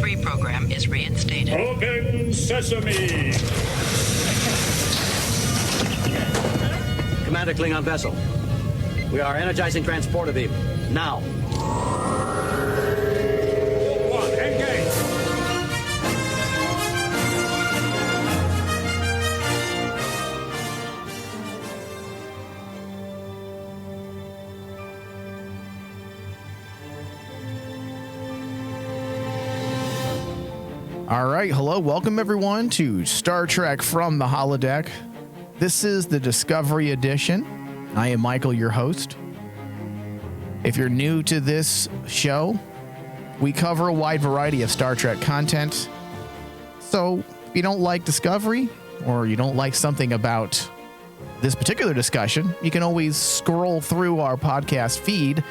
Discovery program is reinstated. Open sesame! Commander Klingon vessel. We are energizing transporter beam. Now. One, engage! All right, hello, welcome everyone to Star Trek from the Holodeck. This is the Discovery Edition. I am Michael, your host. If you're new to this show, we cover a wide variety of Star Trek content. So if you don't like Discovery, or you don't like something about this particular discussion, you can always scroll through our podcast feed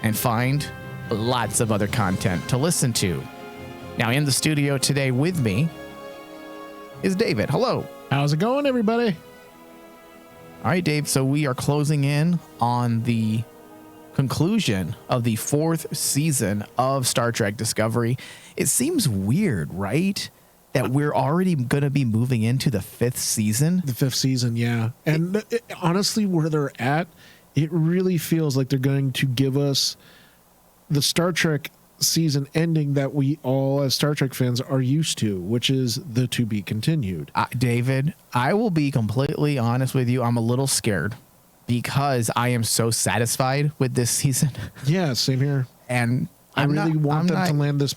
and find lots of other content to listen to. Now, in the studio today with me is David. Hello. How's it going, everybody? All right, Dave. So we are closing in on the conclusion of the 4th season of Star Trek Discovery. It seems weird, right? That we're already going to be moving into the 5th season. The 5th season, yeah. And honestly, where they're at, it really feels like they're going to give us the Star Trek season ending that we all as Star Trek fans are used to, which is the to be continued. David, I will be completely honest with you. I'm a little scared because I am so satisfied with this season. Yeah, same here. And I really want them to land this.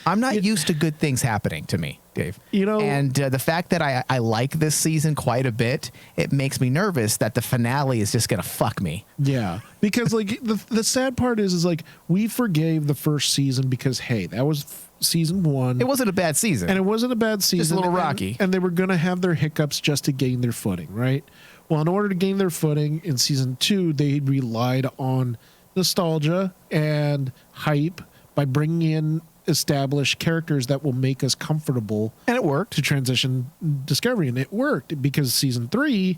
I'm not used to good things happening to me, Dave. You know, and the fact that I like this season quite a bit, it makes me nervous that the finale is just gonna fuck me. Yeah, because like the sad part is like we forgave the first season because hey, that was season 1. It wasn't a bad season, and it wasn't a bad season. Just a little rocky, and they were gonna have their hiccups just to gain their footing, right? Well, in order to gain their footing in season 2, they relied on nostalgia and hype by bringing in established characters that will make us comfortable, and it worked to transition Discovery, and it worked because season 3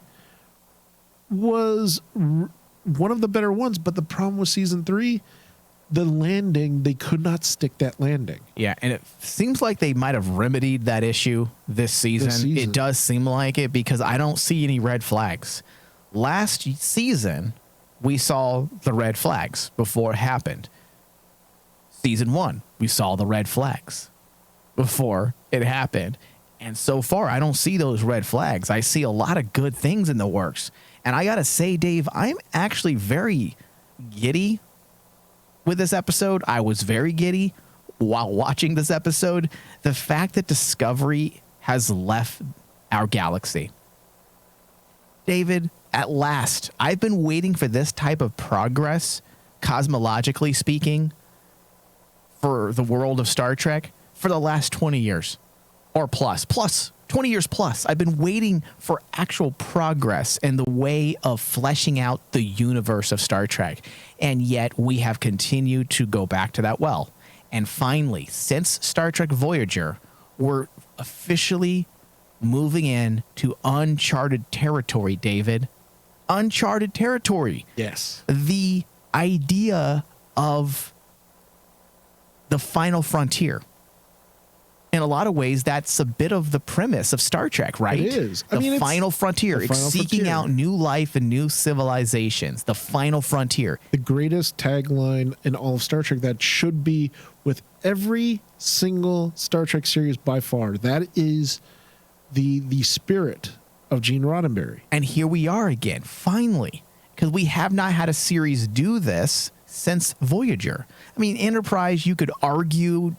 was one of the better ones. But the problem with season 3, the landing, they could not stick that landing. Yeah, and it seems like they might have remedied that issue this season. It does seem like it because I don't see any red flags. Last season, we saw the red flags before it happened. Season 1, we saw the red flags before it happened. And so far, I don't see those red flags. I see a lot of good things in the works. And I got to say, Dave, I'm actually very giddy with this episode. I was very giddy while watching this episode. The fact that Discovery has left our galaxy. David, at last, I've been waiting for this type of progress, cosmologically speaking, for the world of Star Trek for the last 20 years or plus 20 years plus. I've been waiting for actual progress in the way of fleshing out the universe of Star Trek. And yet we have continued to go back to that well. And finally, since Star Trek Voyager, we're officially moving in to uncharted territory, David. Uncharted territory. Yes. The idea of the final frontier. In a lot of ways, that's a bit of the premise of Star Trek, right? It is. The final frontier, seeking out new life and new civilizations. The final frontier. The greatest tagline in all of Star Trek that should be with every single Star Trek series by far. That is the spirit of Gene Roddenberry. And here we are again, finally, because we have not had a series do this since Voyager. I mean, Enterprise, you could argue,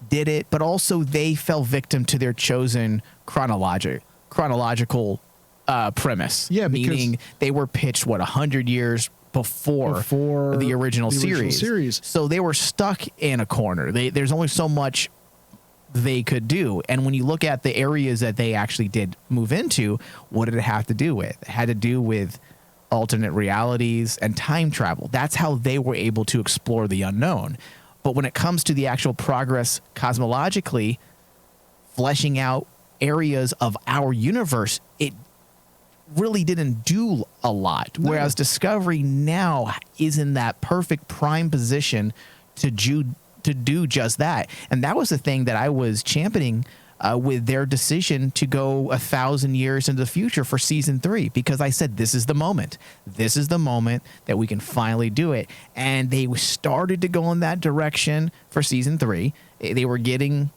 did it, but also they fell victim to their chosen chronological premise. Yeah, meaning they were pitched, 100 years before the original series. So they were stuck in a corner. There's only so much they could do. And when you look at the areas that they actually did move into, what did it have to do with? It had to do with alternate realities and time travel. That's how they were able to explore the unknown. But when it comes to the actual progress cosmologically, fleshing out areas of our universe, it really didn't do a lot. No. Whereas Discovery now is in that perfect prime position to to do just that. And that was the thing that I was championing with their decision to go 1,000 years into the future for season 3, because I said, this is the moment. This is the moment that we can finally do it. And they started to go in that direction for season 3. They were getting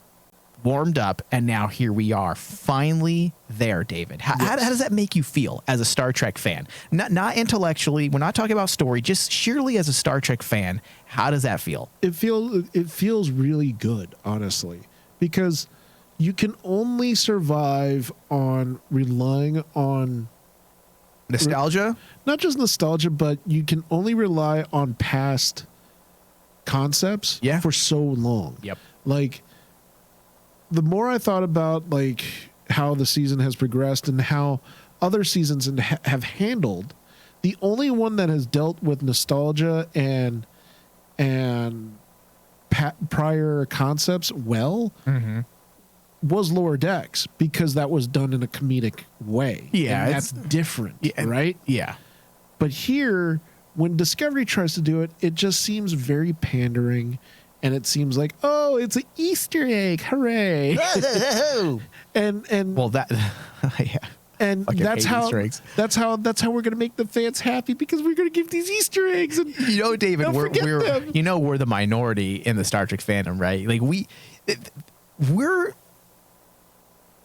warmed up, and now here we are, finally there, David. How does that make you feel as a Star Trek fan? Not intellectually, we're not talking about story, just sheerly as a Star Trek fan, how does that feel? It feels really good, honestly, because you can only survive on relying on Nostalgia? Not just nostalgia, but you can only rely on past concepts for so long. Yep. Like, the more I thought about like how the season has progressed and how other seasons have handled, the only one that has dealt with nostalgia and prior concepts was Lower Decks, because that was done in a comedic way. Yeah, and that's different, right? Yeah. But here, when Discovery tries to do it, it just seems very pandering, and it seems like, oh, it's an Easter egg, hooray! and well, that yeah. And that's how we're gonna make the fans happy, because we're gonna give these Easter eggs. And David, we're the minority in the Star Trek fandom, right? Like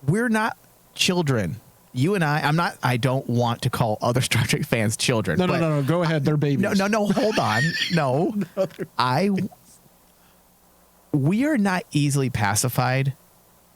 we're not children. You and I don't want to call other Star Trek fans children. No. Go ahead. They're babies. No. Hold on. No. We are not easily pacified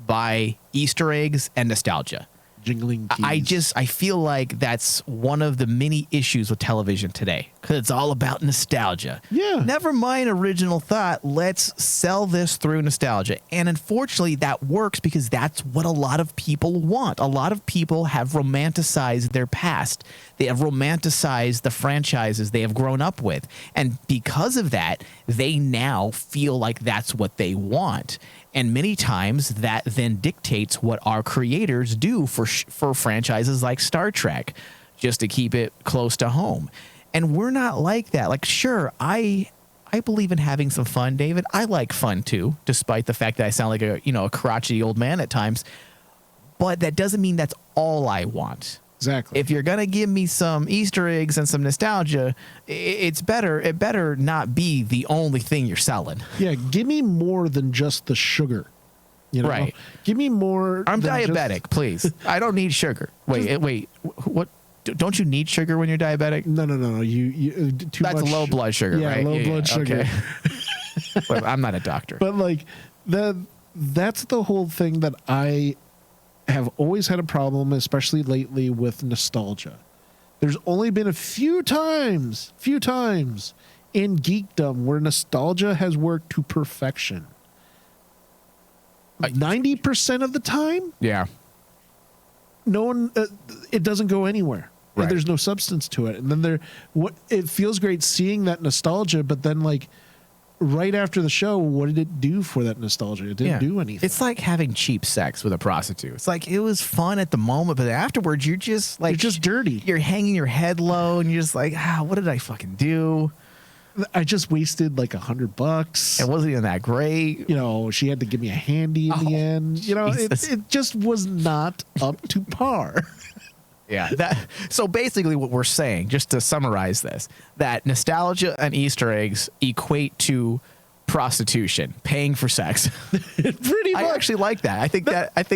by Easter eggs and nostalgia. Jingling keys. I feel like that's one of the many issues with television today, because it's all about nostalgia. Yeah. Never mind original thought. Let's sell this through nostalgia. And unfortunately, that works because that's what a lot of people want. A lot of people have romanticized their past. They have romanticized the franchises they have grown up with. And because of that, they now feel like that's what they want. And many times that then dictates what our creators do for franchises like Star Trek, just to keep it close to home. And we're not like that. Like, sure, I believe in having some fun, David. I like fun too, despite the fact that I sound like a crotchety old man at times. But that doesn't mean that's all I want. Exactly. If you're gonna give me some Easter eggs and some nostalgia, it better not be the only thing you're selling. Yeah, give me more than just the sugar. Right. Give me more. I'm diabetic, please. I don't need sugar. Wait. What? Don't you need sugar when you're diabetic? No. You too much. That's low blood sugar, right? Low blood sugar. Okay. Well, I'm not a doctor. But like that's the whole thing that I have always had a problem, especially lately, with nostalgia. There's only been a few times in geekdom where nostalgia has worked to perfection. 90% of the time, no one, it doesn't go anywhere. Right. There's no substance to it. And then it feels great seeing that nostalgia, but then like right after the show, what did it do for that nostalgia? It didn't do anything. It's like having cheap sex with a prostitute. It's like, it was fun at the moment, but afterwards you're just like, you're just dirty. You're hanging your head low and you're just like, what did I fucking do? I just wasted like $100. It wasn't even that great. She had to give me a handy in the end. It just was not up to par. Yeah. So basically what we're saying, just to summarize this, that nostalgia and Easter eggs equate to prostitution, paying for sex. Pretty much. I actually like that. I think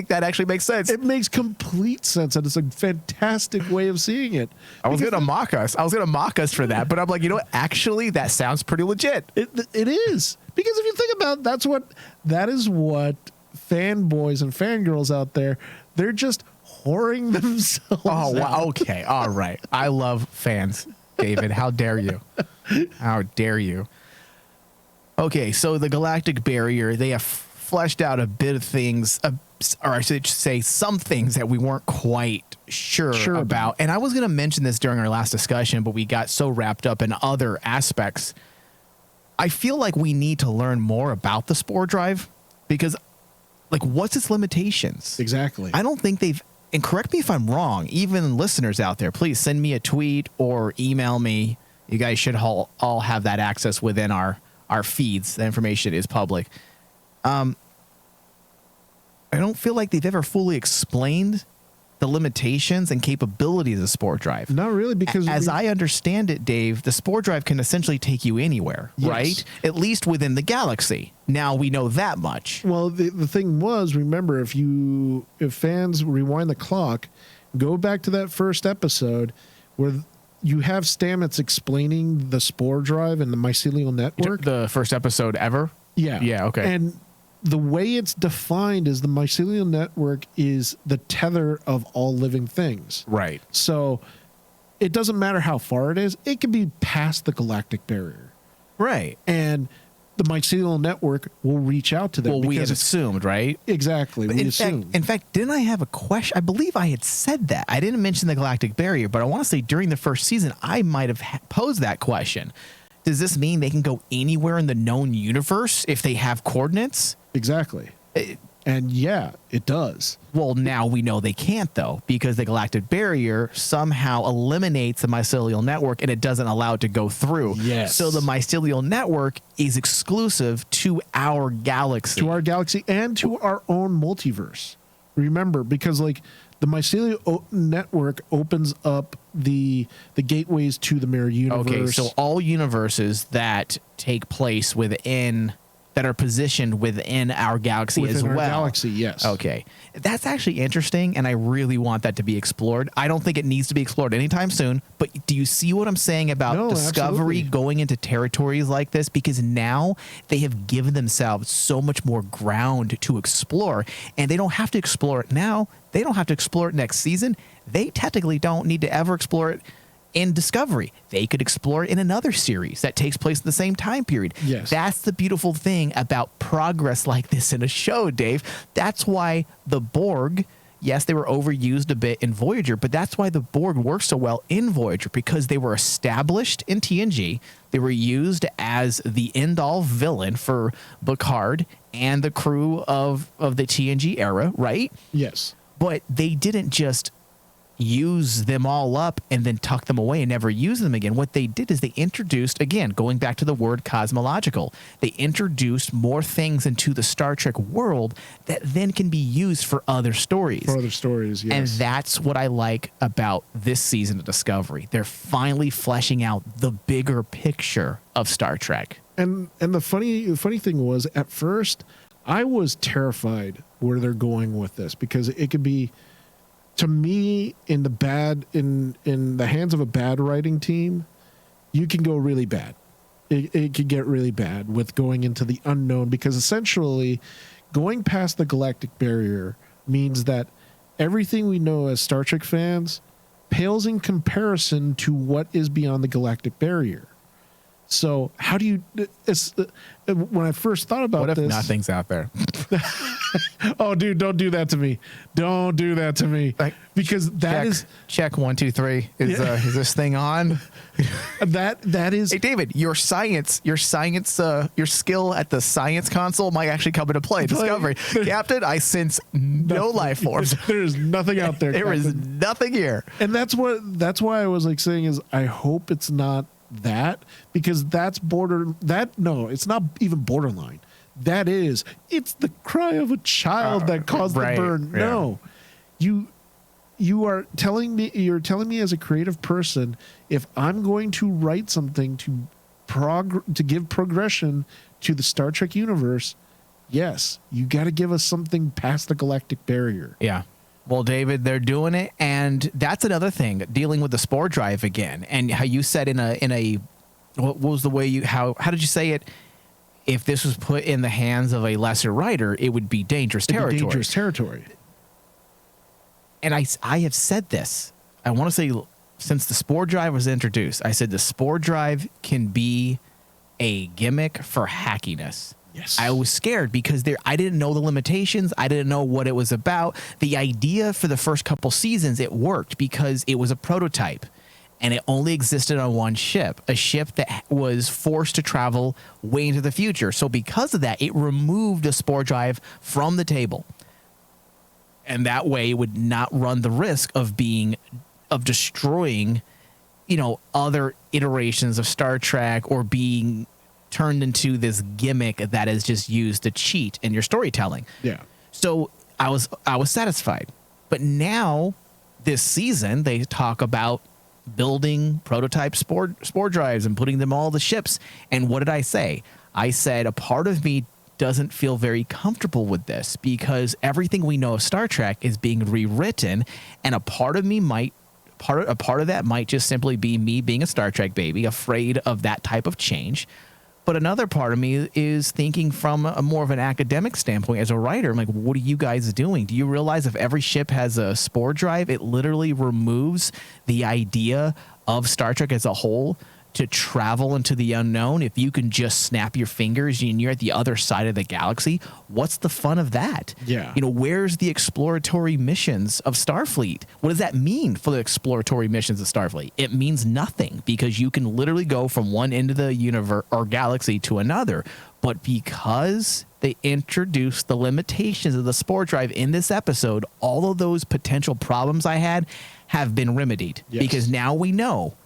that actually makes sense. It makes complete sense, and it's a fantastic way of seeing it. I was going to mock us for that, but I'm like, actually, that sounds pretty legit. It is. Because if you think about it, that is what fanboys and fangirls out there, they're just whoring themselves wow. out. Okay. All right. I love fans, David. How dare you? How dare you? Okay, so the galactic barrier, they have fleshed out a bit of things, or I should say some things that we weren't quite sure about. And I was going to mention this during our last discussion, but we got so wrapped up in other aspects. I feel like we need to learn more about the spore drive, because, like, what's its limitations? Exactly. I don't think they've, and correct me if I'm wrong, even listeners out there, please send me a tweet or email me. You guys should all have that access within our our feeds. The information is public. I don't feel like they've ever fully explained the limitations and capabilities of the spore drive. Not really, because as I understand it, Dave, the spore drive can essentially take you anywhere, Yes. right? At least within the galaxy. Now we know that much. Well, the thing was, remember, if fans rewind the clock, go back to that first episode where you have Stamets explaining the spore drive and the mycelial network. The first episode ever? Yeah. Yeah, okay. And the way it's defined is the mycelial network is the tether of all living things. Right. So it doesn't matter how far it is. It can be past the galactic barrier. Right. And the mycelial network will reach out to them. Well, we had because assumed, right? exactly. We assume. In fact, didn't I have a question? I believe I had said that. I didn't mention the galactic barrier, but I want to say during the first season, I might have posed that question. Does this mean they can go anywhere in the known universe if they have coordinates? Exactly. And yeah, it does. Well, now we know they can't, though, because the galactic barrier somehow eliminates the mycelial network and it doesn't allow it to go through. Yes. So the mycelial network is exclusive to our galaxy. To our galaxy and to our own multiverse. Remember, because like the mycelial network opens up the gateways to the mirror universe. Okay, so all universes that take place within, that are positioned within our galaxy within as our well. galaxy, yes. Okay. That's actually interesting, and I really want that to be explored. I don't think it needs to be explored anytime soon, but do you see what I'm saying about No, Discovery absolutely. going into territories like this? Because now they have given themselves so much more ground to explore, and they don't have to explore it now. They don't have to explore it next season. They technically don't need to ever explore it in Discovery. They could explore it in another series that takes place in the same time period. Yes. That's the beautiful thing about progress like this in a show, Dave. That's why the Borg, yes, they were overused a bit in Voyager, but that's why the Borg works so well in Voyager, because they were established in TNG. They were used as the end-all villain for Picard and the crew of the TNG era, right? Yes. But they didn't just use them all up and then tuck them away and never use them again. What they did is they introduced, again, going back to the word cosmological, they introduced more things into the Star Trek world that then can be used for other stories. For other stories, yes. And that's what I like about this season of Discovery. They're finally fleshing out the bigger picture of Star Trek. And the funny thing was, at first, I was terrified where they're going with this, because it could be, to me, in the hands of a bad writing team, you can go really bad. It could get really bad with going into the unknown, because essentially going past the galactic barrier means that everything we know as Star Trek fans pales in comparison to what is beyond the galactic barrier. So how do you, when I first thought about What if this, nothing's out there? oh dude, don't do that to me. Don't do that to me. Like, because check 1, 2, 3. Is this thing on? that is Hey David, your skill at the science console might actually come into play. Discovery, Captain, I sense no life forms. There is nothing out there. There is Captain. nothing here. And that's why I was like saying is, I hope it's not that, because it's not even borderline. It's the cry of a child that caused the burn. Yeah. No, you're telling me as a creative person, if I'm going to write something to give progression to the Star Trek universe, yes, you got to give us something past the galactic barrier. Yeah. Well, David, they're doing it, and that's another thing, dealing with the spore drive again, and how you said in a what was the way how did you say it? If this was put in the hands of a lesser writer, it would be dangerous territory. Dangerous territory. And I have said this. I want to say, since the spore drive was introduced, I said the spore drive can be a gimmick for hackiness. Yes. I was scared because I didn't know the limitations. I didn't know what it was about. The idea for the first couple seasons, it worked because it was a prototype and it only existed on one ship, a ship that was forced to travel way into the future. So because of that, it removed the spore drive from the table. And that way it would not run the risk of destroying, other iterations of Star Trek, or being turned into this gimmick that is just used to cheat in your storytelling. Yeah. So I was satisfied. But now this season they talk about building prototype spore drives and putting them all the ships. And what did I say? I said a part of me doesn't feel very comfortable with this because everything we know of Star Trek is being rewritten, and a part of me might a part of that might just simply be me being a Star Trek baby, afraid of that type of change. But another part of me is thinking from a more of an academic standpoint as a writer. I'm like, what are you guys doing? Do you realize if every ship has a spore drive, it literally removes the idea of Star Trek as a whole to travel into the unknown? If you can just snap your fingers and you're at the other side of the galaxy, what's the fun of that? Yeah. You know, where's the exploratory missions of Starfleet? What does that mean for the exploratory missions of Starfleet? It means nothing because you can literally go from one end of the universe or galaxy to another. But because they introduced the limitations of the spore drive in this episode, all of those potential problems I had have been remedied. Yes. Because now we know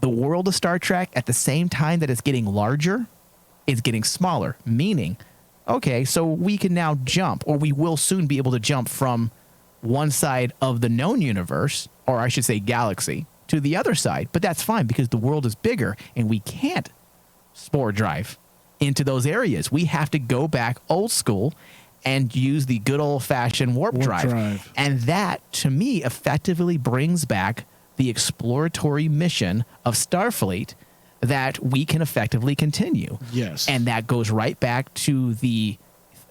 the world of Star Trek, at the same time that it's getting larger, is getting smaller. Meaning, okay, so we can now jump, or we will soon be able to jump from one side of the known universe, or I should say galaxy, to the other side. But that's fine because the world is bigger and we can't spore drive into those areas. We have to go back old school and use the good old-fashioned warp drive. And that, to me, effectively brings back the exploratory mission of Starfleet that we can effectively continue. Yes. And that goes right back to the,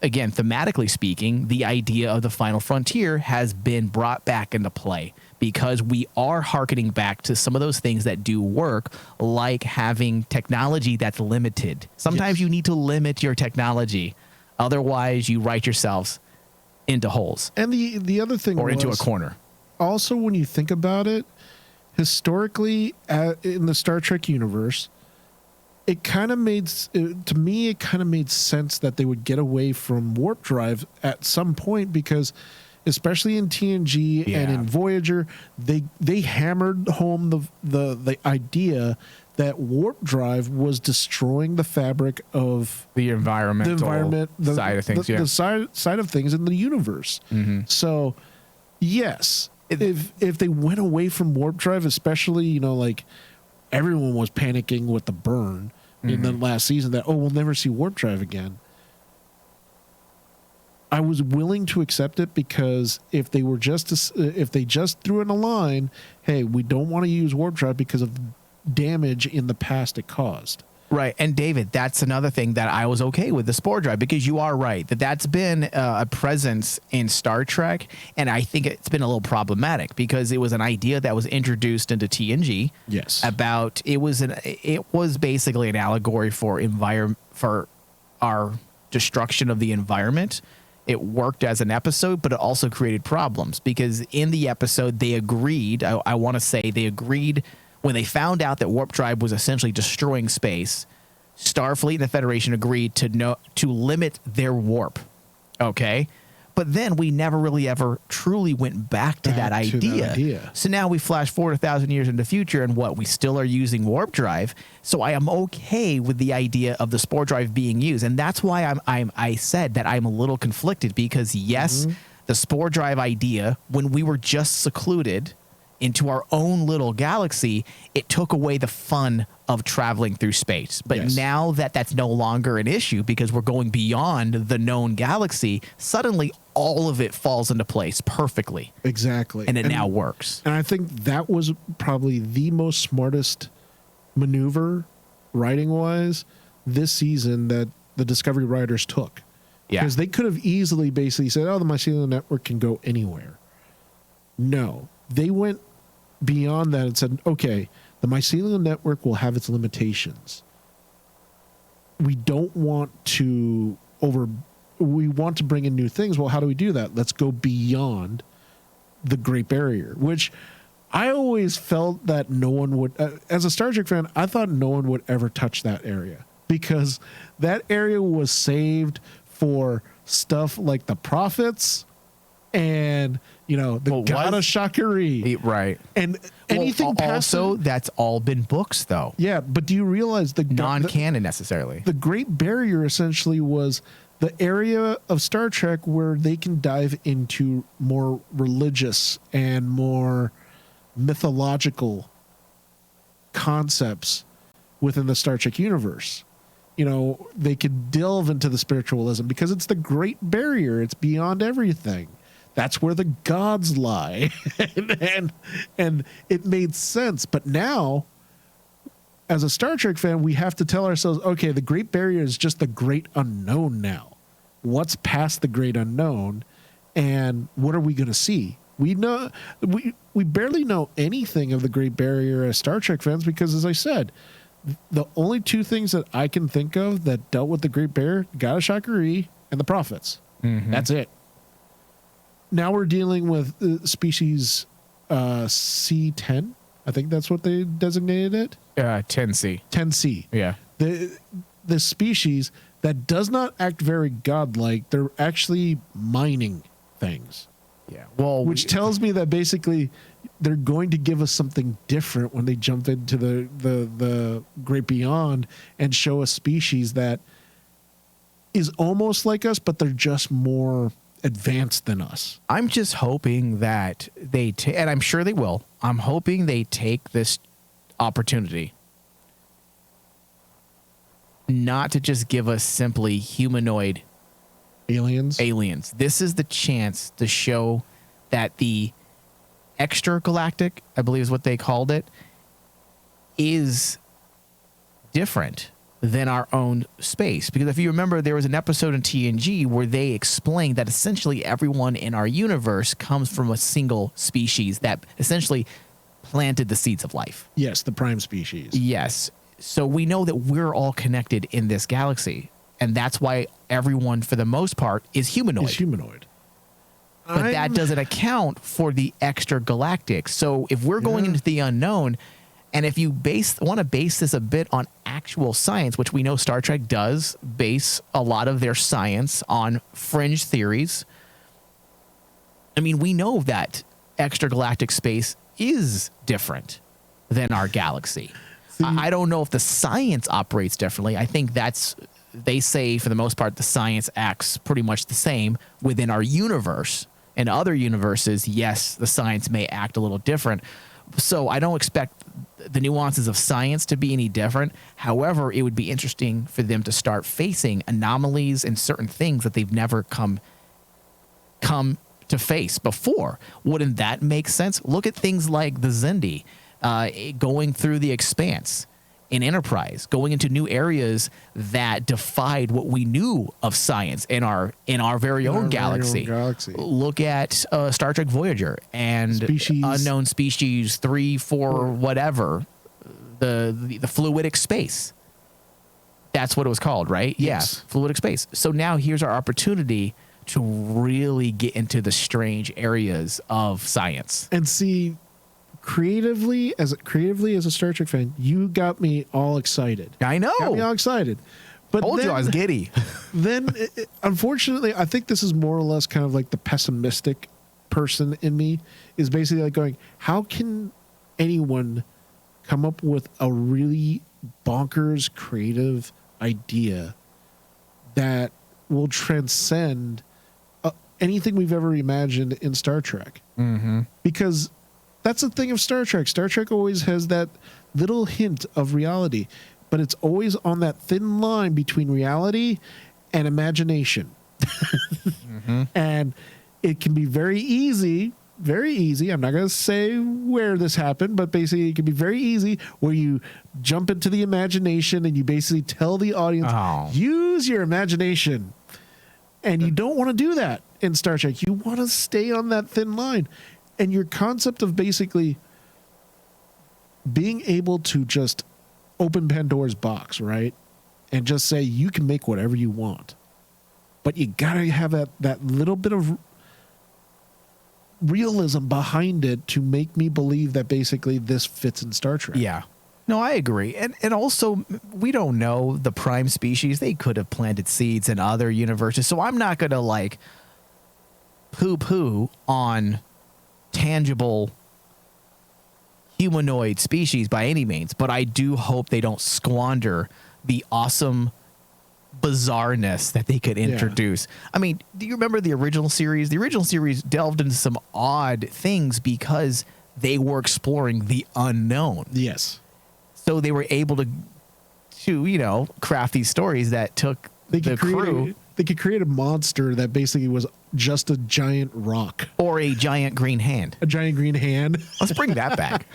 again, thematically speaking, the idea of the final frontier has been brought back into play because we are hearkening back to some of those things that do work, like having technology that's limited. Sometimes you need to limit your technology. Otherwise, you write yourselves into holes. And the other thing or into a corner. Also, when you think about it, historically, in the Star Trek universe, it kind of made sense that they would get away from warp drive at some point because, especially in TNG and in Voyager, they hammered home the idea that warp drive was destroying the fabric of the environment, side of things, the side of things in the universe. Mm-hmm. So, yes. If they went away from warp drive, especially, like everyone was panicking with the burn in the last season that, we'll never see warp drive again. I was willing to accept it because if they just threw in a line, hey, we don't want to use warp drive because of damage in the past it caused. Right. And David, that's another thing that I was okay with the spore drive because you are right that's been a presence in Star Trek. And I think it's been a little problematic because it was an idea that was introduced into TNG. Yes. It was basically an allegory for our destruction of the environment. It worked as an episode, but it also created problems because in the episode they agreed, I want to say they agreed when they found out that warp drive was essentially destroying space, Starfleet and the Federation agreed to limit their warp. Okay? But then we never really ever truly went back to that idea. So now we flash forward 1,000 years into the future and we still are using warp drive. So I am okay with the idea of the spore drive being used. And that's why I said that I'm a little conflicted because yes, the spore drive idea, when we were just secluded into our own little galaxy, it took away the fun of traveling through space. But now that that's no longer an issue because we're going beyond the known galaxy, suddenly all of it falls into place perfectly. Exactly. And it now works. And I think that was probably the most smartest maneuver, writing-wise, this season that the Discovery writers took. Yeah. Because they could have easily basically said, the Mycelial Network can go anywhere. No. They went beyond that and said, okay, the Mycelial Network will have its limitations. We don't want to we want to bring in new things. Well, how do we do that? Let's go beyond the Great Barrier, which I always felt that no one would, as a Star Trek fan, I thought no one would ever touch that area because that area was saved for stuff like the Prophets and The God of Shakari. Right. And anything past also, that's all been books, though. Yeah, but do you realize non-canon necessarily? The Great Barrier essentially was the area of Star Trek where they can dive into more religious and more mythological concepts within the Star Trek universe. They could delve into the spiritualism because it's the Great Barrier. It's beyond everything. That's where the gods lie. and it made sense. But now, as a Star Trek fan, we have to tell ourselves, okay, the Great Barrier is just the great unknown now. What's past the great unknown, and what are we going to see? We barely know anything of the Great Barrier as Star Trek fans because, as I said, the only two things that I can think of that dealt with the Great Barrier, God of Shakari and the Prophets. Mm-hmm. That's it. Now we're dealing with species C10. I think that's what they designated it. 10C. 10C. Yeah. The species that does not act very godlike. They're actually mining things. Yeah. Well, which tells me that basically they're going to give us something different when they jump into the great beyond and show a species that is almost like us, but they're just more advanced than us. I'm just hoping that they and I'm sure they will. I'm hoping they take this opportunity not to just give us simply humanoid aliens. This is the chance to show that the extragalactic, I believe is what they called it, is different than our own space. Because if you remember, there was an episode in TNG where they explained that essentially everyone in our universe comes from a single species that essentially planted the seeds of life. Yes, the prime species. Yes. So we know that we're all connected in this galaxy. And that's why everyone, for the most part, is humanoid. But that doesn't account for the extragalactic. So if we're going into the unknown, and if you want to base this a bit on actual science, which we know Star Trek does base a lot of their science on fringe theories. I mean, we know that extragalactic space is different than our galaxy. I don't know if the science operates differently. I think they say for the most part, the science acts pretty much the same within our universe. In other universes, yes, the science may act a little different. So I don't expect the nuances of science to be any different. However, it would be interesting for them to start facing anomalies and certain things that they've never come to face before. Wouldn't that make sense? Look at things like the Xindi going through the expanse in Enterprise, going into new areas that defied what we knew of science in our very own galaxy. Look at Star Trek Voyager and unknown species 3, 4, whatever, the fluidic space. That's what it was called, right? Yes. Yeah, fluidic space. So now here's our opportunity to really get into the strange areas of science and see. Creatively as a Star Trek fan, you got me all excited. I know. Got me all excited. But told you I was giddy. Then, unfortunately, I think this is more or less kind of like the pessimistic person in me is basically like going, how can anyone come up with a really bonkers creative idea that will transcend anything we've ever imagined in Star Trek? Mm-hmm. Because that's the thing of Star Trek. Star Trek always has that little hint of reality, but it's always on that thin line between reality and imagination. Mm-hmm. And it can be very easy. I'm not going to say where this happened, but basically it can be very easy where you jump into the imagination and you basically tell the audience, use your imagination. And you don't want to do that in Star Trek. You want to stay on that thin line. And your concept of basically being able to just open Pandora's box, right? And just say, you can make whatever you want. But you got to have that little bit of realism behind it to make me believe that basically this fits in Star Trek. Yeah. No, I agree. And also, we don't know the prime species. They could have planted seeds in other universes. So I'm not going to like poo-poo on tangible humanoid species by any means, but I do hope they don't squander the awesome bizarreness that they could introduce. I mean, do you remember the original series? The original series delved into some odd things because they were exploring the unknown. Yes. So they were able to craft these stories that took the crew. They could create a monster that basically was just a giant rock. Or a giant green hand. A giant green hand. Let's bring that back.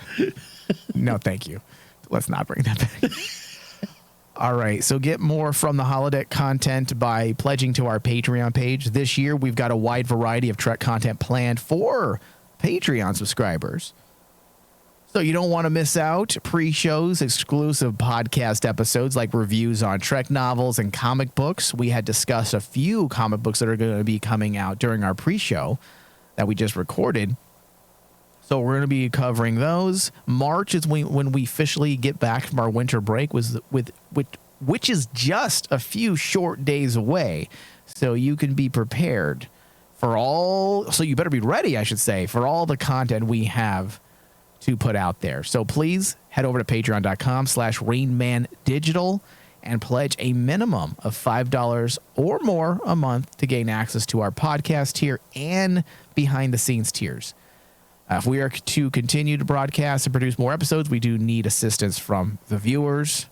No, thank you. Let's not bring that back. All right. So get more from the Holodeck content by pledging to our Patreon page. This year, we've got a wide variety of Trek content planned for Patreon subscribers. So you don't want to miss out. Pre-shows, exclusive podcast episodes like reviews on Trek novels and comic books. We had discussed a few comic books that are going to be coming out during our pre-show that we just recorded. So we're going to be covering those. March is when we officially get back from our winter break, which is just a few short days away. So you can be prepared for all. So you better be ready, I should say, for all the content we have to put out there. So please head over to patreon.com/RainmanDigital and pledge a minimum of $5 or more a month to gain access to our podcast tier and behind the scenes tiers. If we are to continue to broadcast and produce more episodes, we do need assistance from the viewers.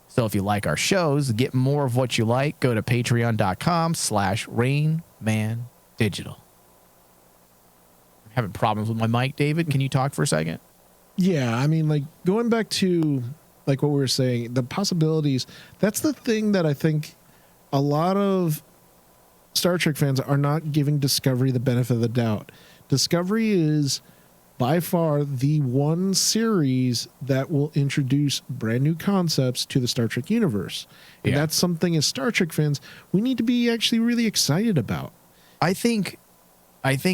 So if you like our shows, get more of what you like, go to patreon.com/RainmanDigital. Having problems with my mic, David. Can you talk for a second? Yeah, I mean, like going back to like what we were saying, the possibilities, that's the thing that I think a lot of Star Trek fans are not giving Discovery the benefit of the doubt. Discovery is by far the one series that will introduce brand new concepts to the Star Trek universe. And that's something as Star Trek fans, we need to be actually really excited about. I think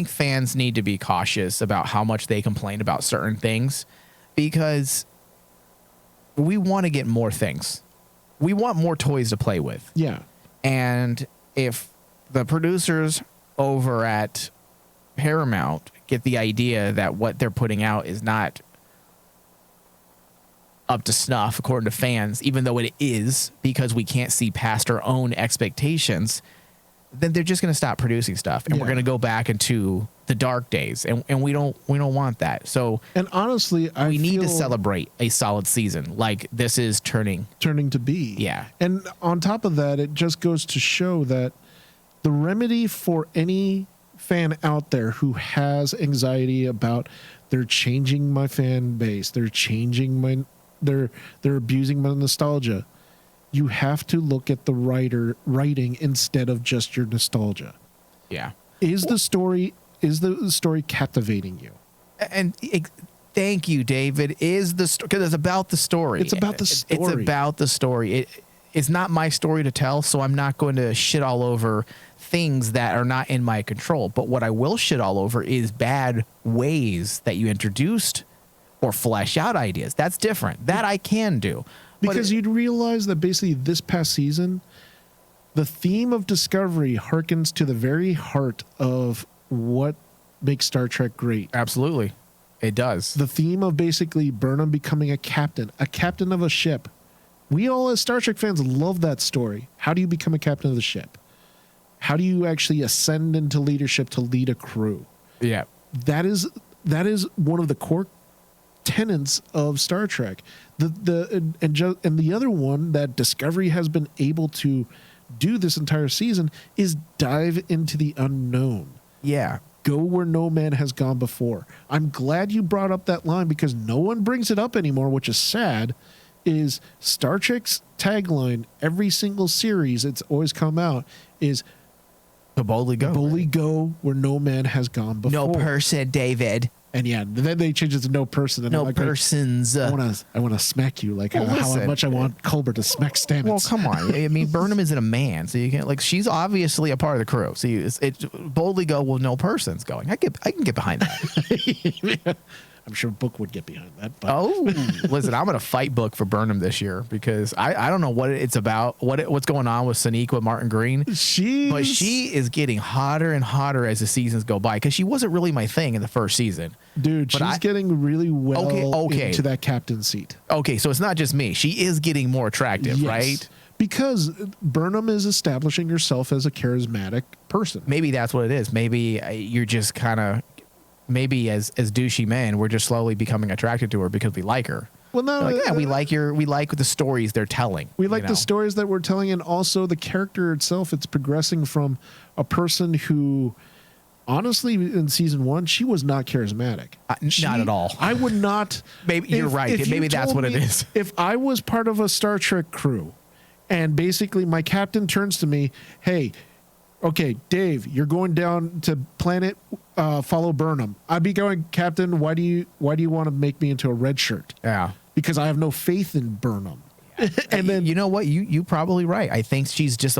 fans need to be cautious about how much they complain about certain things because we want to get more things. We want more toys to play with. Yeah. And if the producers over at Paramount get the idea that what they're putting out is not up to snuff according to fans, even though it is because we can't see past our own expectations, then they're just going to stop producing stuff and we're going to go back into the dark days and we don't want that. So, and honestly, we need to celebrate a solid season like this is turning to be. Yeah. And on top of that, it just goes to show that the remedy for any fan out there who has anxiety about they're changing my fan base, they're changing they're abusing my nostalgia. You have to look at the writing instead of just your nostalgia. Yeah. Is the story captivating you? And thank you, David. Because it's about the story. It's about the story. It's about the story. It's not my story to tell, so I'm not going to shit all over things that are not in my control. But what I will shit all over is bad ways that you introduced or flesh out ideas. That's different. That I can do. Because you'd realize that basically this past season, the theme of Discovery harkens to the very heart of what makes Star Trek great. Absolutely. It does. The theme of basically Burnham becoming a captain of a ship. We all as Star Trek fans love that story. How do you become a captain of the ship? How do you actually ascend into leadership to lead a crew? Yeah. That is one of the core tenets of Star Trek. And the other one that Discovery has been able to do this entire season is dive into the unknown. Yeah. Go where no man has gone before. I'm glad you brought up that line because no one brings it up anymore, which is sad. Is Star Trek's tagline every single series it's always come out is to boldly go. Boldly go where no man has gone before. No person, David. And yeah, then they change it to no person. And no like, persons. I want to smack you like how much I want Culber to smack Stamets. Well, come on. I mean, Burnham isn't a man, so you can't like. She's obviously a part of the crew. So boldly go. Well, no person's going. I can get behind that. I'm sure Book would get behind that. But. Oh, listen, I'm going to fight Book for Burnham this year because I don't know what it's about, what's going on with Sonequa Martin Green. But she is getting hotter and hotter as the seasons go by because she wasn't really my thing in the first season. Dude, but she's getting really well into that captain seat. Okay, so it's not just me. She is getting more attractive, right? Because Burnham is establishing herself as a charismatic person. Maybe that's what it is. Maybe you're just kind of... Maybe as douchey men, we're just slowly becoming attracted to her because we like her. Well, no, like, we like the stories they're telling. We like the stories that we're telling, and also the character itself. It's progressing from a person who, honestly, in season 1, she was not charismatic. Not at all. I would not. Maybe you're right. Maybe that's what it is. If I was part of a Star Trek crew, and basically my captain turns to me, "Hey, okay, Dave, you're going down to planet." Follow Burnham. I'd be going, Captain, why do you want to make me into a red shirt? Yeah. Because I have no faith in Burnham. And then you know what? You probably right. I think she's just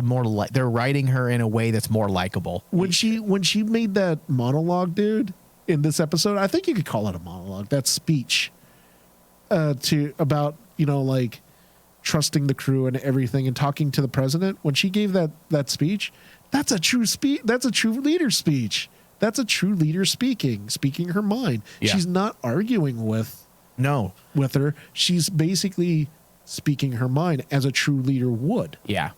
they're writing her in a way that's more likable. When she made that monologue, dude, in this episode, I think you could call it a monologue, that speech about, like trusting the crew and everything and talking to the president. When she gave that speech, that's a true leader speech. That's a true leader speaking her mind. Yeah. She's not arguing with her. She's basically speaking her mind as a true leader would. Yeah.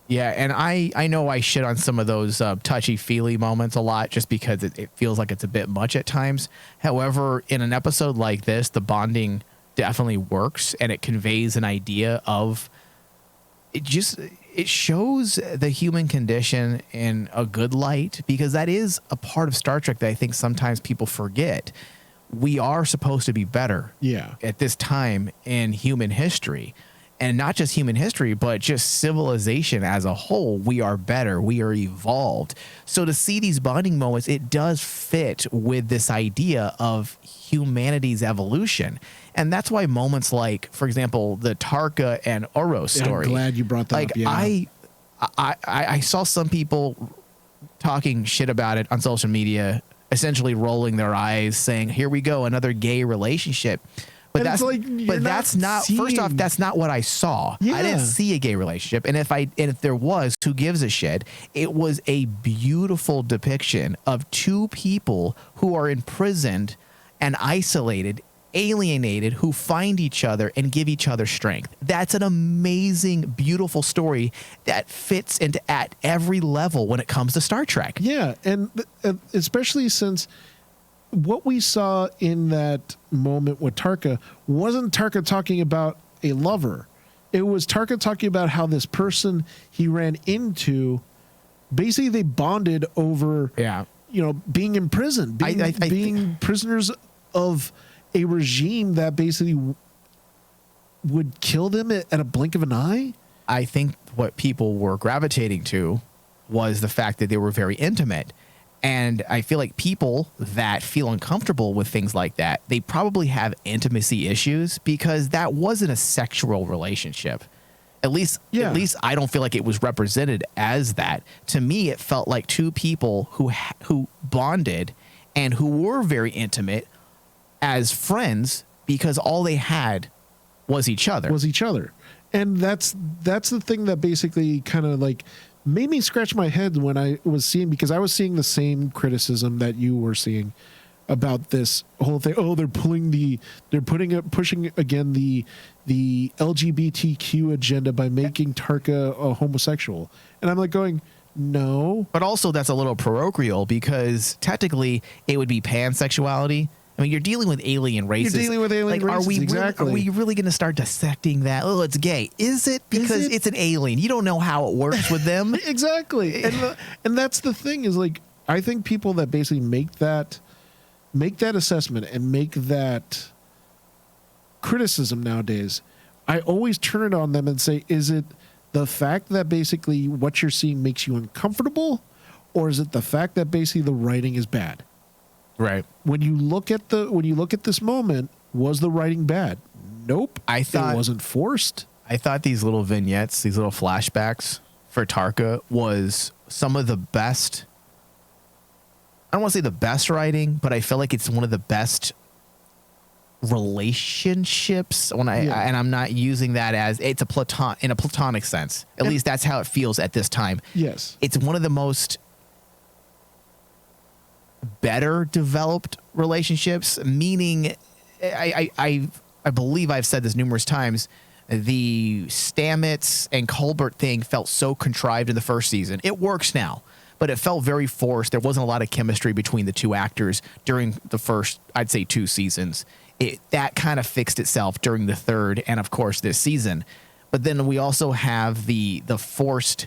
Yeah, and I know I shit on some of those touchy-feely moments a lot just because it feels like it's a bit much at times. However, in an episode like this, the bonding definitely works, and it conveys an idea of it shows the human condition in a good light, because that is a part of Star Trek that I think sometimes people forget. We are supposed to be better at this time in human history, and not just human history, but just civilization as a whole. We are better. We are evolved. So to see these bonding moments, it does fit with this idea of humanity's evolution. And that's why moments like, for example, the Tarka and Oro story. I'm glad you brought that up. Yeah. I saw some people talking shit about it on social media, essentially rolling their eyes, saying, "Here we go, another gay relationship." But that's not. First off, that's not what I saw. Yeah. I didn't see a gay relationship, and if there was, who gives a shit? It was a beautiful depiction of two people who are imprisoned and isolated, alienated, who find each other and give each other strength. That's an amazing, beautiful story that fits into at every level when it comes to Star Trek. Yeah, and especially since what we saw in that moment with Tarka wasn't Tarka talking about a lover. It was Tarka talking about how this person he ran into, basically they bonded over, being in prison, being prisoners of a regime that basically would kill them at a blink of an eye. I think what people were gravitating to was the fact that they were very intimate. And I feel like people that feel uncomfortable with things like that, they probably have intimacy issues because that wasn't a sexual relationship. At least I don't feel like it was represented as that. To me, it felt like two people who bonded and who were very intimate as friends because all they had was each other. And that's the thing that basically kind of like made me scratch my head when I was seeing, because I was seeing the same criticism that you were seeing about this whole thing. Oh, pushing again the LGBTQ agenda by making Tarka a homosexual. And I'm like going, no. But also that's a little parochial because technically it would be pansexuality. I mean, you're dealing with alien races. You're dealing with alien races, exactly. Are we really going to start dissecting that? Oh, it's gay. Is it? Because it's an alien. You don't know how it works with them. Exactly. And that's the thing is, like, I think people that basically make that assessment and make that criticism nowadays, I always turn it on them and say, is it the fact that basically what you're seeing makes you uncomfortable, or is it the fact that basically the writing is bad? Right. When you look at this moment, was the writing bad? Nope. It wasn't forced. I thought these little vignettes, these little flashbacks for Tarka was some of the best don't want to say the best writing, but I feel like it's one of the best relationships and I'm not using that as it's in a platonic sense. At least that's how it feels at this time. Yes. It's one of the most better developed relationships, meaning I believe I've said this numerous times. The Stamets and Colbert thing felt so contrived in the first season. It works now, but it felt very forced. There wasn't a lot of chemistry between the two actors during the first, I'd say, 2 seasons. That kind of fixed itself during the third and, of course, this season. But then we also have the forced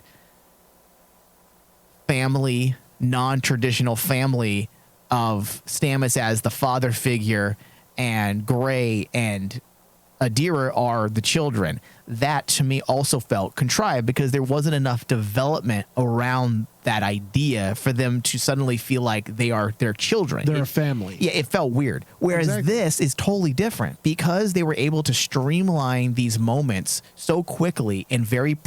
family, non-traditional family of Stamets as the father figure and Gray and Adira are the children. That to me also felt contrived because there wasn't enough development around that idea for them to suddenly feel like they are their children. They're a family. Yeah, it felt weird. Whereas this is totally different because they were able to streamline these moments so quickly in very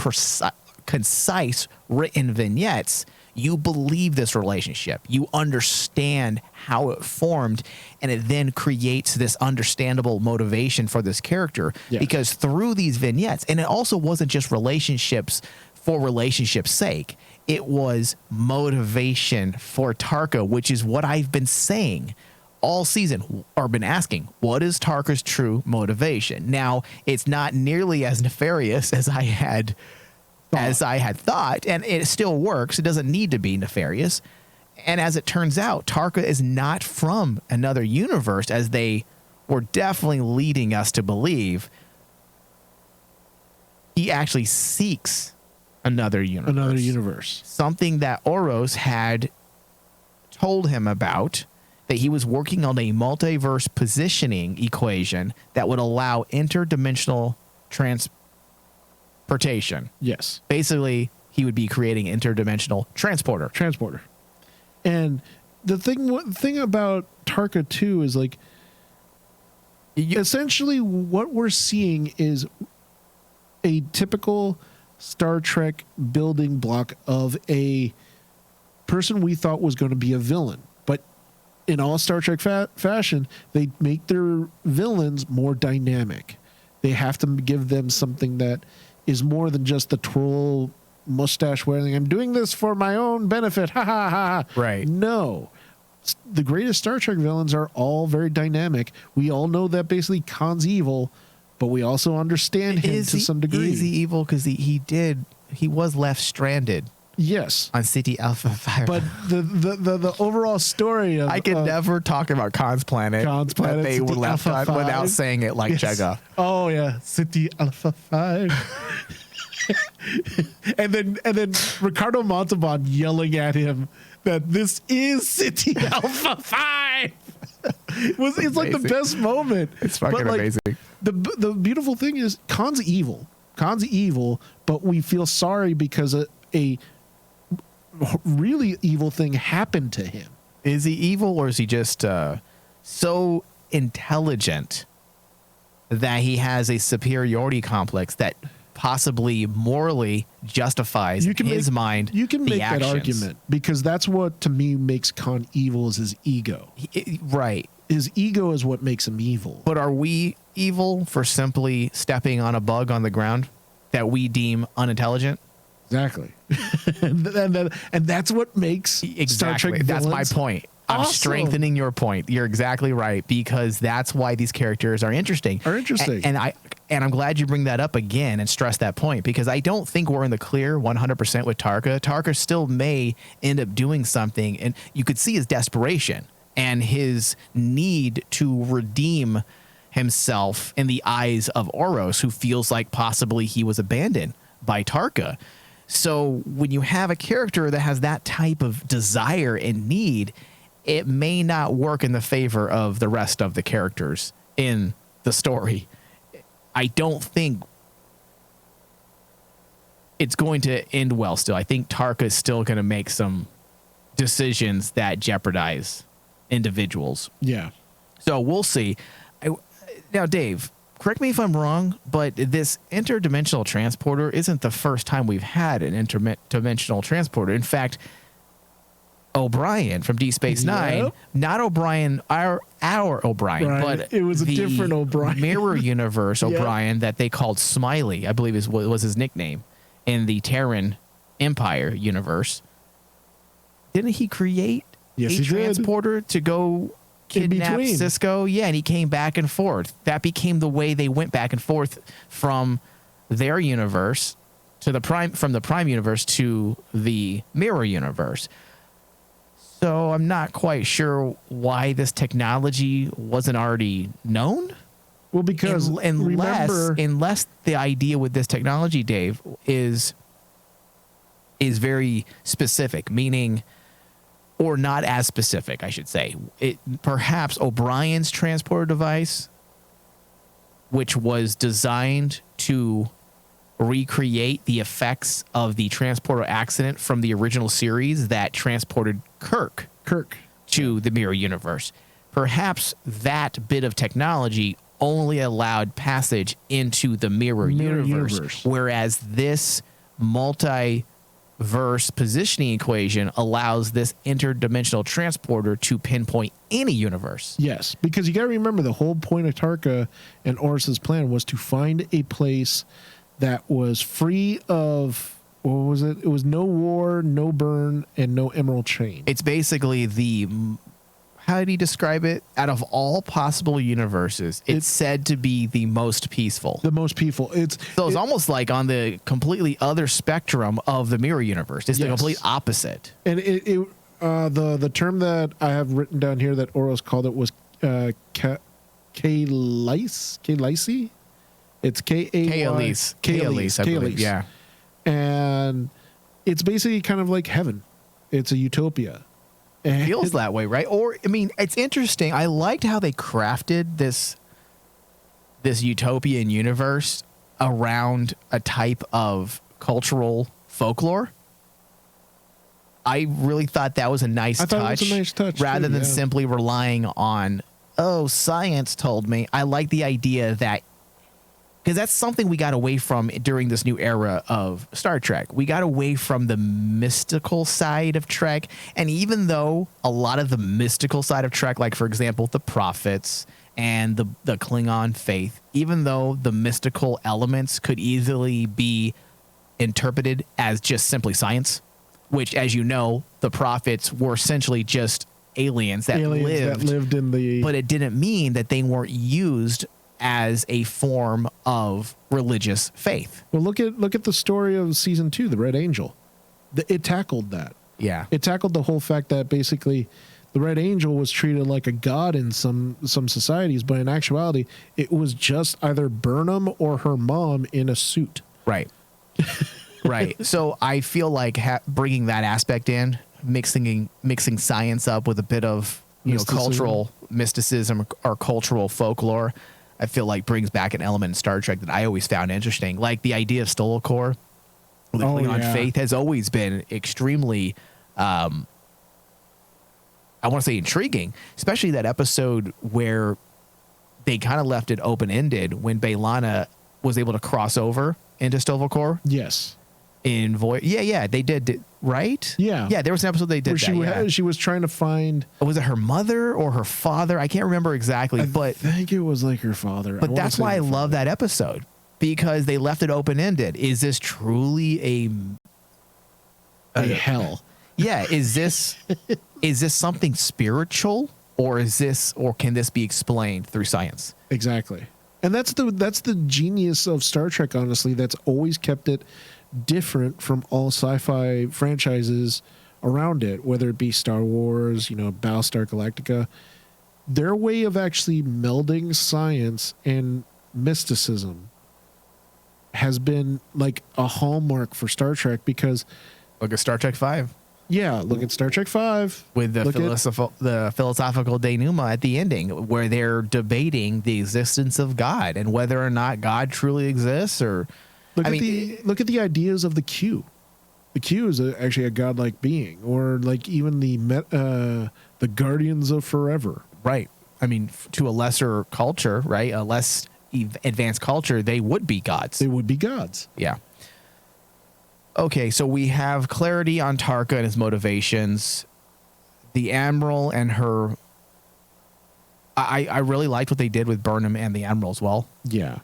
concise written vignettes. You believe this relationship. You understand how it formed, and it then creates this understandable motivation for this character because through these vignettes, and it also wasn't just relationships for relationship's sake. It was motivation for Tarka, which is what I've been saying all season, or been asking, what is Tarka's true motivation? Now, it's not nearly as nefarious as I had thought, and it still works. It doesn't need to be nefarious. And as it turns out, Tarka is not from another universe, as they were definitely leading us to believe. He actually seeks another universe. Something that Oros had told him about, that he was working on a multiverse positioning equation that would allow interdimensional transportation. Yes. Basically, he would be creating interdimensional transporter. And the thing about Tarka too is like essentially what we're seeing is a typical Star Trek building block of a person we thought was going to be a villain. But in all Star Trek fashion, they make their villains more dynamic. They have to give them something that is more than just the troll mustache wearing, I'm doing this for my own benefit. Ha ha ha. Right. No. The greatest Star Trek villains are all very dynamic. We all know that basically Khan's evil, but we also understand him to some degree. Is he evil? Because he was left stranded. Yes. On City Alpha 5. But the overall story of... I can never talk about Khan's planet. That they were left on without saying it like Jagga. Oh, yeah. City Alpha 5. and then Ricardo Montalban yelling at him that this is City Alpha 5. It's like the best moment. It's fucking amazing. The beautiful thing is Khan's evil. But we feel sorry because a really evil thing happened to him. Is he evil, or is he just so intelligent that he has a superiority complex that possibly morally justifies in his mind? You can make that argument because that's what to me makes Khan evil, is his ego. Right. His ego is what makes him evil. But are we evil for simply stepping on a bug on the ground that we deem unintelligent? Exactly. and that's what makes Star Trek That's my villains point. I'm awesome. strengthening your point. You're exactly right, because that's why these characters are interesting. And I'm glad you bring that up again and stress that point, because I don't think we're in the clear 100% with Tarka. Tarka still may end up doing something, and you could see his desperation and his need to redeem himself in the eyes of Oros, who feels like possibly he was abandoned by Tarka. So when you have a character that has that type of desire and need, it may not work in the favor of the rest of the characters in the story. I don't think it's going to end well still. I think Tarka is still going to make some decisions that jeopardize individuals. Yeah. So we'll see. Now, Dave, correct me if I'm wrong, but this interdimensional transporter isn't the first time we've had an interdimensional transporter. In fact, O'Brien from Deep Space Nine, Yep. not O'Brien, our O'Brien, Right. but It was a the different O'Brien. Mirror Universe Yep. O'Brien that they called Smiley, I believe was his nickname in the Terran Empire universe. Didn't he create Yes, a he did. transporter to go kidnap between. Cisco? Yeah, and he came back and forth. That became the way they went back and forth from their universe to the from the Prime universe to the Mirror universe. So I'm not quite sure why this technology wasn't already known. Well, because Unless the idea with this technology, Dave, is very specific, meaning, or not as specific, I should say. Perhaps O'Brien's transporter device, which was designed to recreate the effects of the transporter accident from the original series that transported Kirk to the Mirror Universe. Perhaps that bit of technology only allowed passage into the Mirror Universe, whereas this multiverse positioning equation allows this interdimensional transporter to pinpoint any universe. Yes, because you got to remember the whole point of Tarka and Oris's plan was to find a place that was free of, what was it? It was no war, no burn, and no emerald chain. It's basically how did he describe it? Out of all possible universes, it's said to be the most peaceful. The most peaceful. It's almost like on the completely other spectrum of the Mirror Universe. It's the complete opposite. And the term that I have written down here that Oros called it was K-Lyce? It's K-Elise. K-Elise, I believe. Yeah. And it's basically kind of like heaven. It's a utopia. It feels that way, right? Or, I mean, it's interesting. I liked how they crafted this utopian universe around a type of cultural folklore. I really thought that was a nice touch. It was a nice touch, rather too, than simply relying on, science told me. I like the idea that, because that's something we got away from during this new era of Star Trek. We got away from the mystical side of Trek. And even though a lot of the mystical side of Trek, like, for example, the prophets and the Klingon faith, even though the mystical elements could easily be interpreted as just simply science, which, as you know, the prophets were essentially just aliens that lived in the... But it didn't mean that they weren't used as a form of religious faith. Well, look at the story of season 2, the Red Angel. It tackled that. Yeah. It tackled the whole fact that basically the Red Angel was treated like a god in some societies, but in actuality, it was just either Burnham or her mom in a suit. Right. Right. So I feel like bringing that aspect in, mixing science up with a bit of cultural mysticism or cultural folklore, I feel like brings back an element in Star Trek that I always found interesting. Like the idea of Stolokor, the Klingon faith, has always been extremely, I want to say, intriguing, especially that episode where they kind of left it open-ended when B'Elanna was able to cross over into Stolokor. Yes. In yeah, they did, right? Yeah. There was an episode they did where she was trying to find. Was it her mother or her father? I can't remember exactly, but I think it was like her father. But that's why I love that episode, because they left it open ended. Is this truly a hell? Yeah. Is this something spiritual, or can this be explained through science? Exactly, and that's the genius of Star Trek. Honestly, that's always kept it different from all sci-fi franchises around it, whether it be Star Wars, Battlestar Galactica. Their way of actually melding science and mysticism has been like a hallmark for Star Trek, because look at Star Trek 5. Yeah, look at Star Trek 5 with the philosophical denouement at the ending, where they're debating the existence of God and whether or not God truly exists. Or look at the ideas of the Q. The Q is actually a godlike being, or like even the Guardians of Forever. Right. I mean, to a lesser culture, right, a less advanced culture, they would be gods. They would be gods. Yeah. Okay, so we have clarity on Tarka and his motivations. the Admiral and her. I really liked what they did with Burnham and the Admiral as well. Yeah.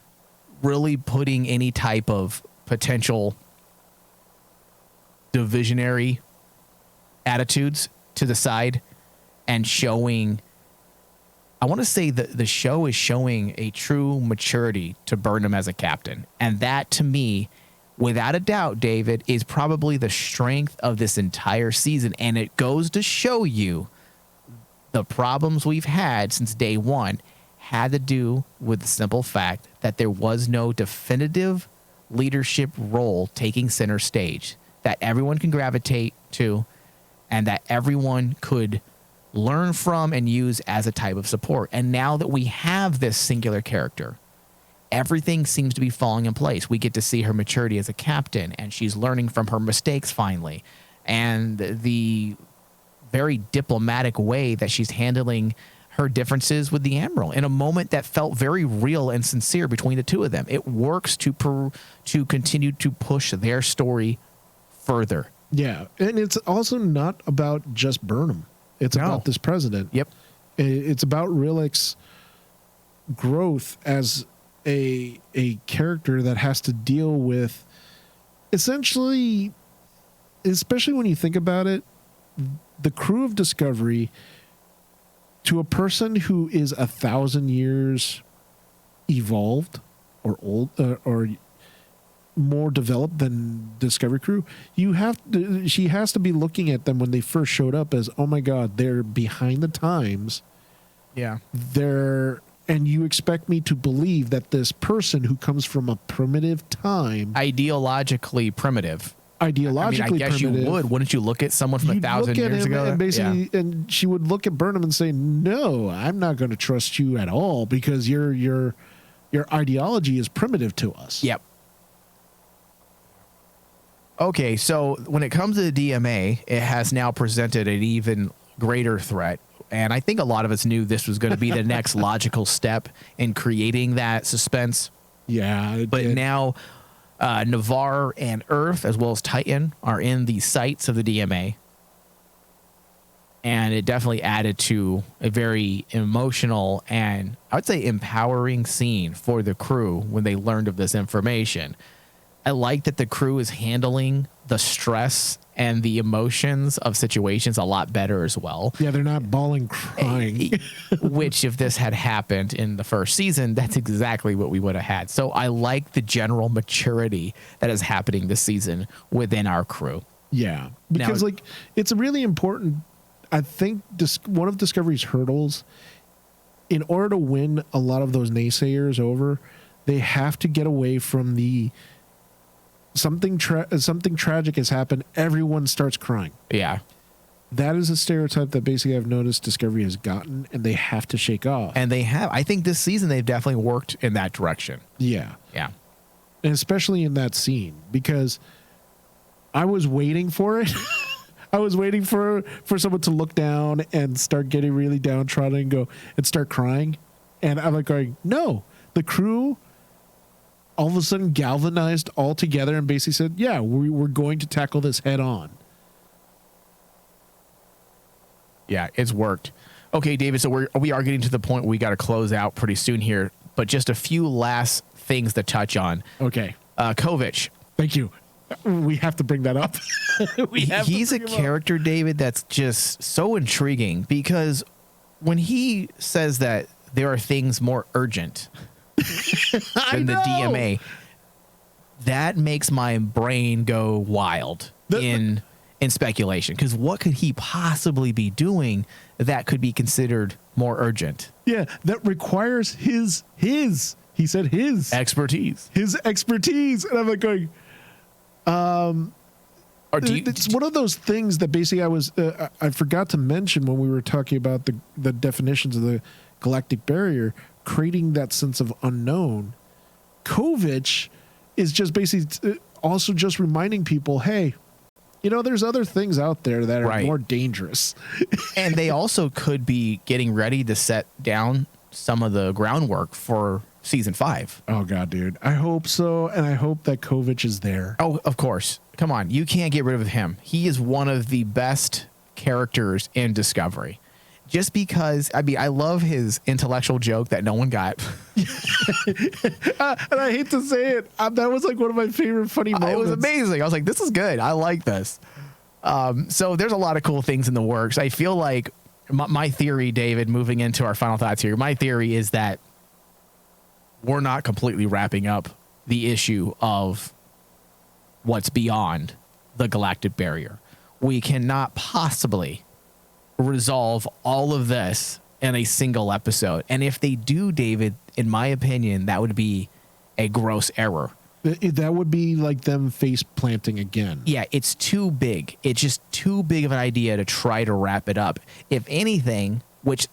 Really putting any type of potential divisionary attitudes to the side and showing. I want to say that the show is showing a true maturity to Burnham as a captain. And that, to me, without a doubt, David, is probably the strength of this entire season. And it goes to show you the problems we've had since day one had to do with the simple fact that there was no definitive leadership role taking center stage that everyone can gravitate to and that everyone could learn from and use as a type of support. And now that we have this singular character, everything seems to be falling in place. We get to see her maturity as a captain, and she's learning from her mistakes finally. And the very diplomatic way that she's handling her differences with the Admiral in a moment that felt very real and sincere between the two of them. It works to continue to push their story further. Yeah. And it's also not about just Burnham. It's about this president. Yep. It's about Rillick's growth as a character that has to deal with essentially, especially when you think about it, the crew of Discovery, to a person who is 1,000 years evolved or old or more developed than Discovery crew, she has to be looking at them when they first showed up as, oh my God, they're behind the times. Yeah. And you expect me to believe that this person who comes from a primitive time, Ideologically primitive. I guess primitive, you would. Wouldn't you look at someone from 1,000 years ago? And basically, and she would look at Burnham and say, "No, I'm not going to trust you at all because your ideology is primitive to us." Yep. Okay, so when it comes to the DMA, it has now presented an even greater threat. And I think a lot of us knew this was going to be the next logical step in creating that suspense. Yeah. But now Navarre and Earth, as well as Titan, are in the sights of the DMA. And it definitely added to a very emotional and, I would say, empowering scene for the crew when they learned of this information. I like that the crew is handling the stress and the emotions of situations a lot better as well. Yeah, they're not bawling, crying. Which, if this had happened in the first season, that's exactly what we would have had. So I like the general maturity that is happening this season within our crew. Yeah, because Now, it's really important. I think one of Discovery's hurdles, in order to win a lot of those naysayers over, they have to get away from the something tragic has happened, everyone starts crying. Yeah. That is a stereotype that basically I've noticed Discovery has gotten, and they have to shake off. And they have. I think this season they've definitely worked in that direction. Yeah. Yeah. And especially in that scene, because I was waiting for it. I was waiting for someone to look down and start getting really downtrodden and go and start crying. And I'm like going, no, the crew all of a sudden galvanized all together and basically said, yeah, we're going to tackle this head on. Yeah, it's worked. Okay, David, so we are getting to the point where we got to close out pretty soon here, but just a few last things to touch on. Okay. Kovic. Thank you. We have to bring that up. He's a character, David, that's just so intriguing because when he says that there are things more urgent than the DMA, that makes my brain go wild in speculation. Because what could he possibly be doing that could be considered more urgent? Yeah, that requires his. He said his expertise. His expertise, and I'm like going. It's one of those things that basically I forgot to mention when we were talking about the definitions of the galactic barrier, creating that sense of unknown. Kovic is just basically also just reminding people, hey, there's other things out there that are more dangerous. And they also could be getting ready to set down some of the groundwork for season 5. Oh God, dude. I hope so. And I hope that Kovic is there. Oh, of course. Come on. You can't get rid of him. He is one of the best characters in Discovery. Just because, I mean, I love his intellectual joke that no one got. And I hate to say it, that was like one of my favorite funny moments. It was amazing. I was like, this is good. I like this. So there's a lot of cool things in the works. I feel like my theory, David, moving into our final thoughts here, my theory is that we're not completely wrapping up the issue of what's beyond the galactic barrier. We cannot possibly resolve all of this in a single episode. And if they do, David, in my opinion, that would be a gross error. That would be like them face planting again. Yeah, it's too big. It's just too big of an idea to try to wrap it up. If anything, which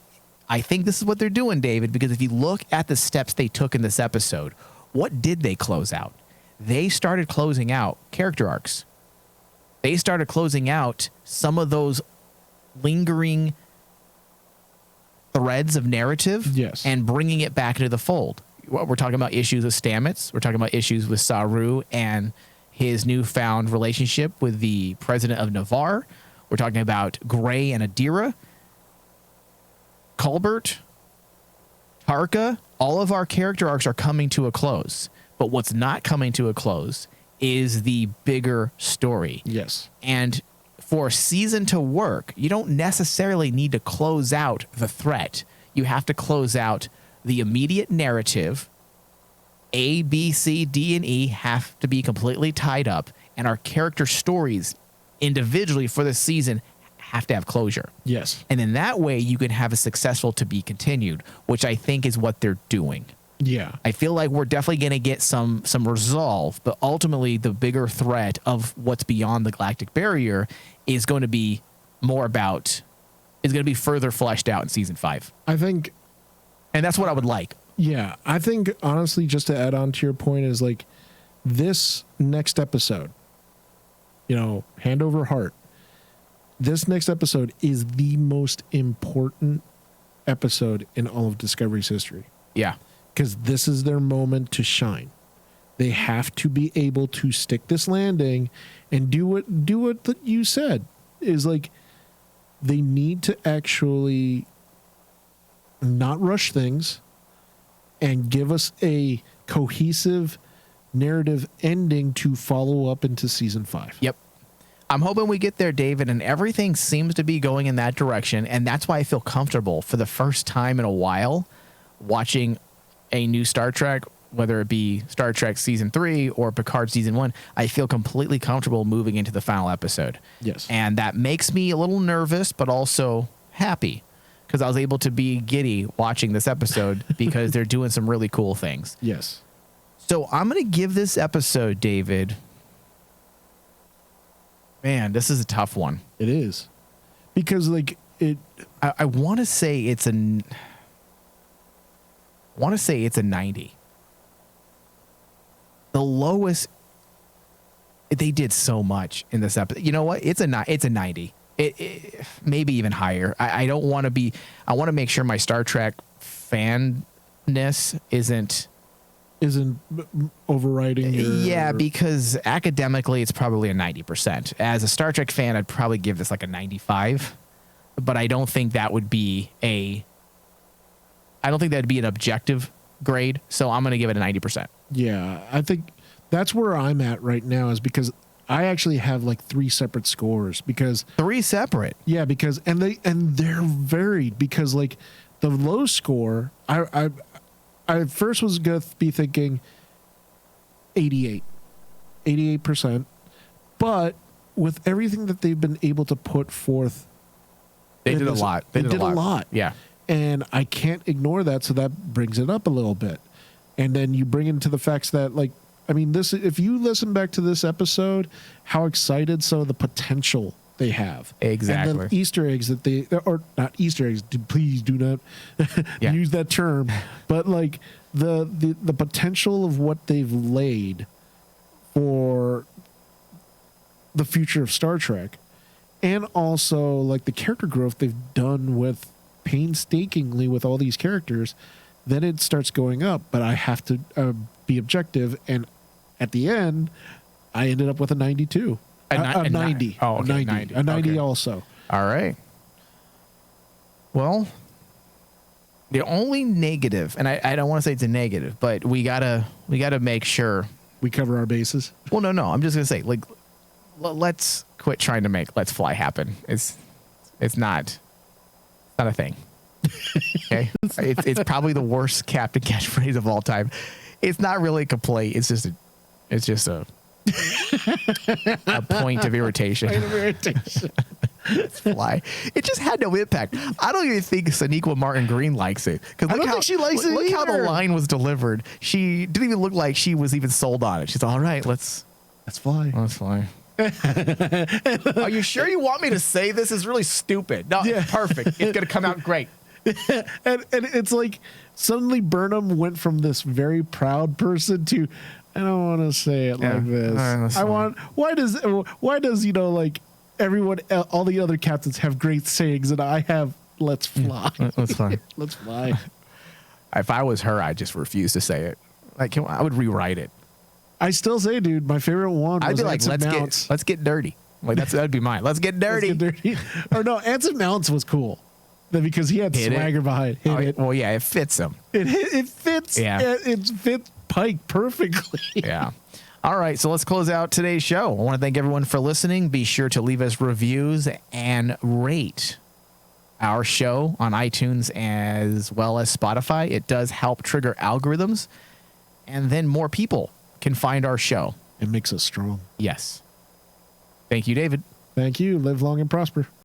I think this is what they're doing, David, because if you look at the steps they took in this episode, what did they close out? They started closing out character arcs. They started closing out some of those lingering threads of narrative, yes, and bringing it back into the fold. We're talking about issues with Stamets. We're talking about issues with Saru and his newfound relationship with the president of Navarre. We're talking about Gray and Adira, Colbert, Tarka. All of our character arcs are coming to a close. But what's not coming to a close is the bigger story. Yes. And for a season to work, you don't necessarily need to close out the threat. You have to close out the immediate narrative. A, B, C, D, and E have to be completely tied up, and our character stories individually for the season have to have closure. Yes. And in that way, you can have a successful to be continued, which I think is what they're doing. Yeah. I feel like we're definitely going to get some resolve, but ultimately the bigger threat of what's beyond the galactic barrier is going to be further fleshed out in season 5. I think, and that's what I would like. Yeah, I think honestly, just to add on to your point, is like this next episode, hand over heart, this next episode is the most important episode in all of Discovery's history. Yeah. Because this is their moment to shine. They have to be able to stick this landing and do what you said, is like they need to actually not rush things and give us a cohesive narrative ending to follow up into season 5. Yep. I'm hoping we get there, David, and everything seems to be going in that direction. And that's why I feel comfortable for the first time in a while watching a new Star Trek, whether it be Star Trek season 3 or Picard season 1. I feel completely comfortable moving into the final episode. Yes. And that makes me a little nervous, but also happy, because I was able to be giddy watching this episode because they're doing some really cool things. Yes. So I'm going to give this episode, David. Man, this is a tough one. It is. Because I want to say it's a 90. The lowest, they did so much in this episode. You know what? It's a 90. It maybe even higher. I don't want to be. I want to make sure my Star Trek fanness isn't overriding yeah, because academically it's probably a 90%. As a Star Trek fan, I'd probably give this like a 95, but I don't think that would be an objective grade, so I'm going to give it a 90%. Yeah, I think that's where I'm at right now, is because I actually have like 3 separate scores, because 3 separate. Yeah, because they're varied, because like the low score, I first was going to be thinking 88%, but with everything that they've been able to put forth, they did a lot. They did a lot. Yeah. And I can't ignore that, so that brings it up a little bit. And then you bring into the facts that, like, I mean, this, if you listen back to this episode, how excited some of the potential they have. Exactly. And then Easter eggs that they, or not Easter eggs, please do not use that term, but like the potential of what they've laid for the future of Star Trek, and also like the character growth they've done with painstakingly with all these characters, then it starts going up. But I have to be objective, and at the end, I ended up with a 92. A 90. Oh, okay, 90. 90. A 90 okay. also. All right. Well, the only negative, and I don't want to say it's a negative, but we gotta make sure we cover our bases. Well, no. I'm just gonna say, like, let's quit trying to make "Let's Fly" happen. It's not a thing. Okay, it's probably the worst Captain catchphrase of all time. It's not really a complaint. It's just a point of irritation. Let's fly. It just had no impact. I don't even think Sonequa Martin Green likes it. I don't think she likes it Look how the either. line was delivered. She didn't even look like she was even sold on it. She's all right. Let's fly. Let's fly. Are you sure you want me to say this is really stupid? No, Yeah. it's perfect. It's gonna come out great. and it's like suddenly Burnham went from this very proud person to I don't want to say it like this. I want why does like everyone all the other captains have great sayings and I have let's fly. Let's fly. Let's fly. If I was her, I'd just refuse to say it. Like I would rewrite it. I still say, dude, my favorite one was I'd be like, Anson Mounts. let's get dirty. Like that'd be mine. Let's get dirty. Let's get dirty. Or no, Anson Mounts was cool. Because he had swagger behind it. Well, yeah, it fits him. It fits. Yeah. It fits Pike perfectly. Yeah. All right, so let's close out today's show. I want to thank everyone for listening. Be sure to leave us reviews and rate our show on iTunes as well as Spotify. It does help trigger algorithms, and then more people can find our show. It makes us strong. Yes. Thank you, David. Thank you. Live long and prosper.